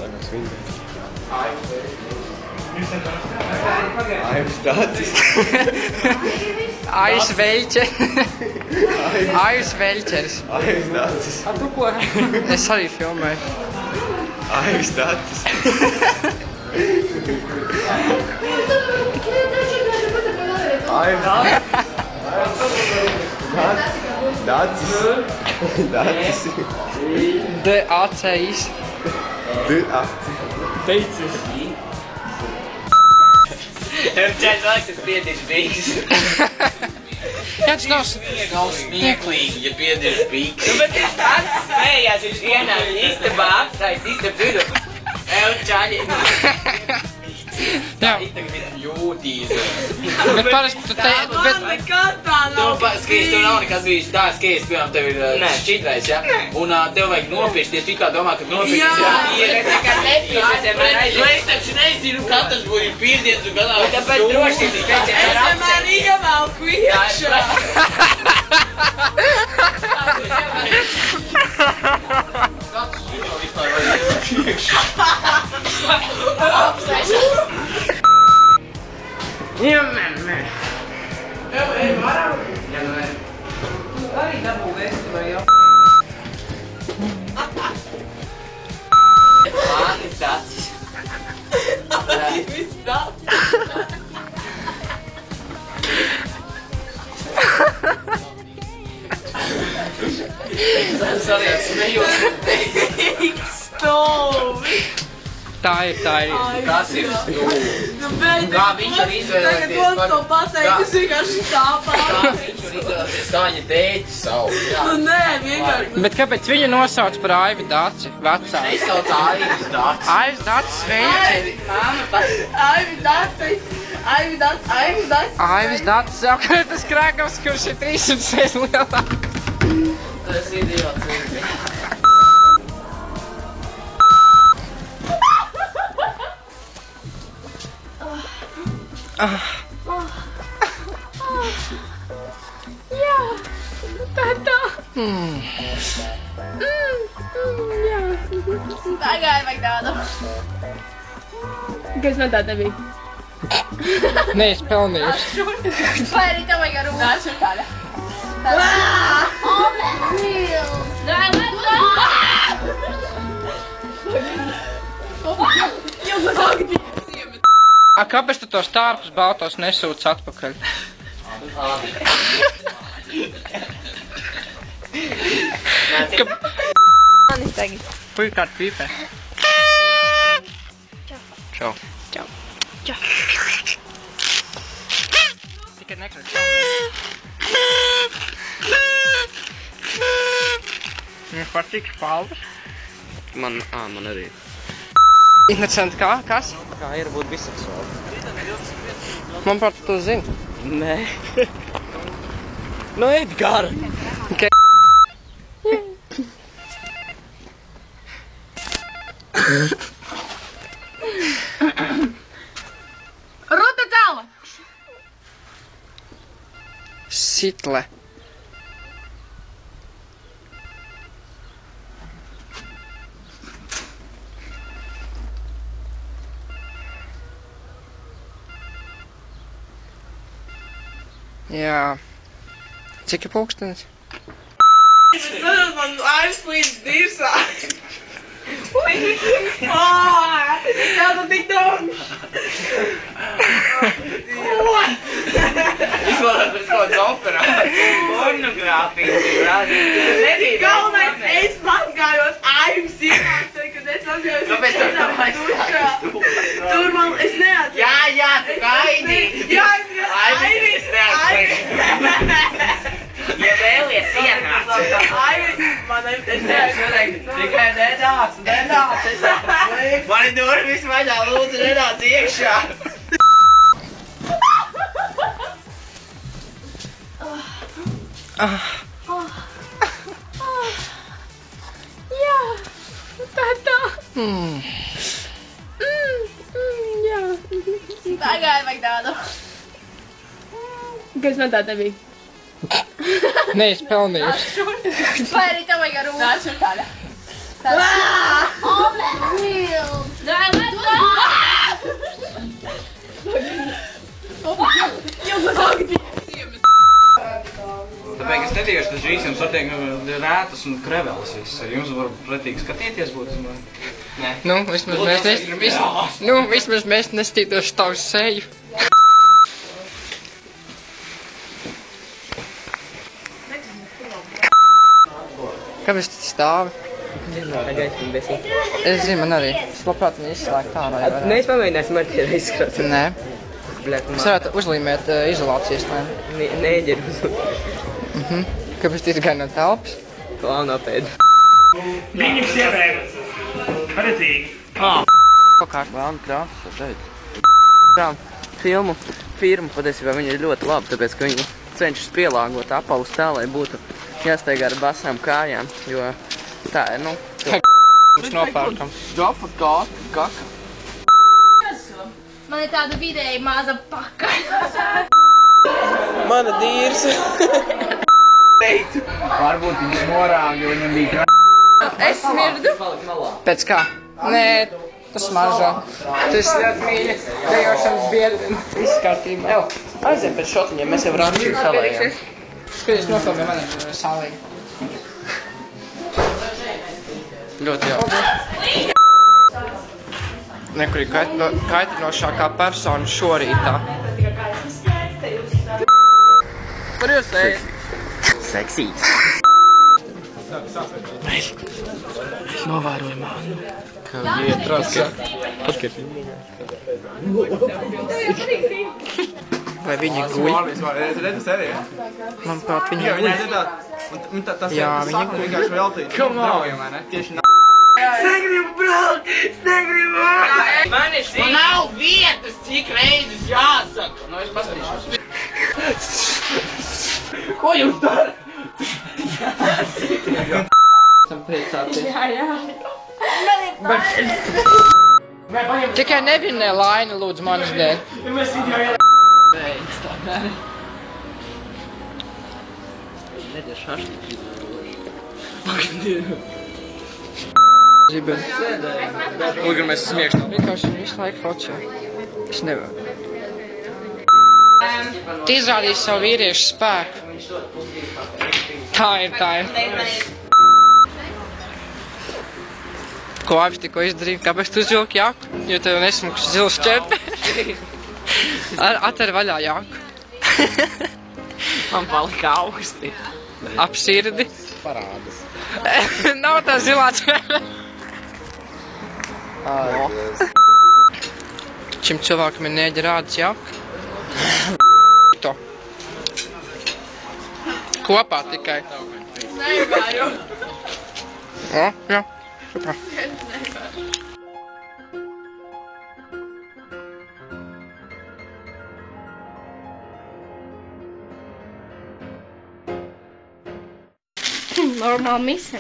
tagad svindēt. Aivis Dācis. Aivis Veļķeris. Aivis Veļķeris. Aivis Dācis. A tu ko? Es arī filmēju. Aivis Dācis. Aivis Dācis. Dācis. D-A-C-I-S. D-A-C-I-S. Teicis. Čais vēl, kas piedirs bīgs. Jā, tas nav smieklīgi, ja piedirs bīgs. Nu, bet viņš tāds smējās, viņš ienāk istabā, apstājas istab vidu. Čaļi. Jā. Tagad ir jūtīzi. Bet parasti tu te... Man nekad tā nav. Skaties, tev nav nekas bijis tā, skaties, piemēram, tev ir šķidrais, ja? Un tev vajag nopirkties, tu kā domā, ka nopirkties, ja? Jā, es nekad nepirkties, nu es taču nezinu, katrs būtu pirdiens un galā. Tāpēc droši ir pēc Es vienmēr ievelku iekšā. Kāds šito vispār vajag iekšā? Varam? Jā, nu vajag. Arī dabū vēsturē jau. Aivis Dācis. Aivis Dācis. Es arī smējos. Stūvi. Tā ir. Tas ir stūvi. Kā viņš var izvēlēties Tagad mums to pateikt, es vienkārši tāpā. Kā viņš var izvēlēties, kā viņa tēti sauc. Nu nē, vienkārši. Bet kāpēc viņu nosauc par Aivi Dāci? Vecā. Nesauc Aivis Dācis. Aivis Dācis Veļķeris. Aivis Dācis. Aivis Dācis. Aivis Dācis. Aivis Dācis savukārt Krākavs, kurš ir 300 reizes lielāks. Tas ir idiots. Jā, tā. Jā. Pagāja vajag tādu. Kas man tā te bija? Nē, es pelnījuši. Vai arī tev vajag ar rūmu? Nāc, un tāda. A, kāpēc tu tos tārpus baltos nesūc atpakaļ? Manis tagad. Puikāt pīpē. Čau. Čau. Tikai nekrat. Viņam patīk spalvas. Man arī. Innocent kā? Kas? Kā ir būt biseksuāli? Man pat tu zini. Nē. Nu, Edgar! Okay. Ruta cala! Sitle. Jā. Cik ir pulkstenis? Tad man aizslīd dirsā. Jā, tu tik dumš. Izvēlēt pēc kādas operācijas. Pornogrāfijas. Galvenais, es atgājos Aivis iemācēju, kad es atgājos. Kāpēc tev tā dušā? Tur man, es neatceru. Jā, tu gaidi. Jā, Aivis neatceru. Ja vēlies ienāc. Aivis, man es neatceru. Tikai nenāc. Mani durvis vaļā, lūdzu, nenāc iekšā. Jā, tā. Jā. Pagāja vajag tādu. Kas man tā te bija? Nē, es pelnījuši. Vai arī tev vajag ar rūmu? Nāc, un tāda. Tāpēc es netiešu, tas visiem satiek rētas un kreveles viss. Ar jums var pretīgi skatīties būt uz mani? Nē. Nu, vismaz mēs nestītos tavu seju. Kāpēc tu stāvi? Es zinu, man arī. Es labprāt viņu izslēgt ārā. Mēs pamēģināsim ar tie izskatīt. Nē. Es varētu uzlīmēt izolācijas lēmu. Neģeru. Kāpēc tu izgāji no telpas? Klaunopēdu. Viņam sievēt. Paretīgi. Kārt vēlnu krāsas, šeit. Firmu patiesībā viņi ir ļoti labi, tāpēc, ka viņi cenšas pielāgot apavus tā, lai būtu jāsteigā ar basām kājām, jo tā ir, nu... Mēs nopērkam. Džopa kaka. Man ir tāda vidēji maza paka. Mana dīrs. Varbūt viņš morāga, jo viņam bija Es smirdu. Pēc kā? Nē, tas mažā. Tas ļoti mīļi. Dejošanas biedri. Viss kārtībā. Aiziem pēc šotiņiem, mēs jau rāčīju salējām. Skaties, nofilmē mani salīgi. Ļoti jauki. Nekurī kaitinošākā persona šorītā. Kur jūs ejat? Seksīts. Mēs novērojam mānu. Kā iet rasā. Vai viņi guļ? Manuprāt, viņi guļ. Jā, viņi guļ. Come on! Negribu braukt! Negribu! Man nav vietas, cik reizes jāsaka! Nu, es paskatīšos. Ko jūs darat? Esam priecāties. Tikai nevinē laini, lūdzu, manas dēļ. Zibeni. Lūdzu, mēs smiekšam. Vienkārši visu laiku focē. Es nevaru. Tu izrādīsi savu vīriešu spēku. Tā ir. Ko abi tikko izdarīja? Kāpēc tu uzvilki jaku? Jo tev nesmuks zils ķerpe. Atver vaļā jaku. Man palika augsti. Ap sirdi. Parādas. Nav tā zilā ķerpe. Šim cilvēkam ir neģi rādas jaka. To. Kopā tikai. Neivāju. Jā. Super. Normāli mise.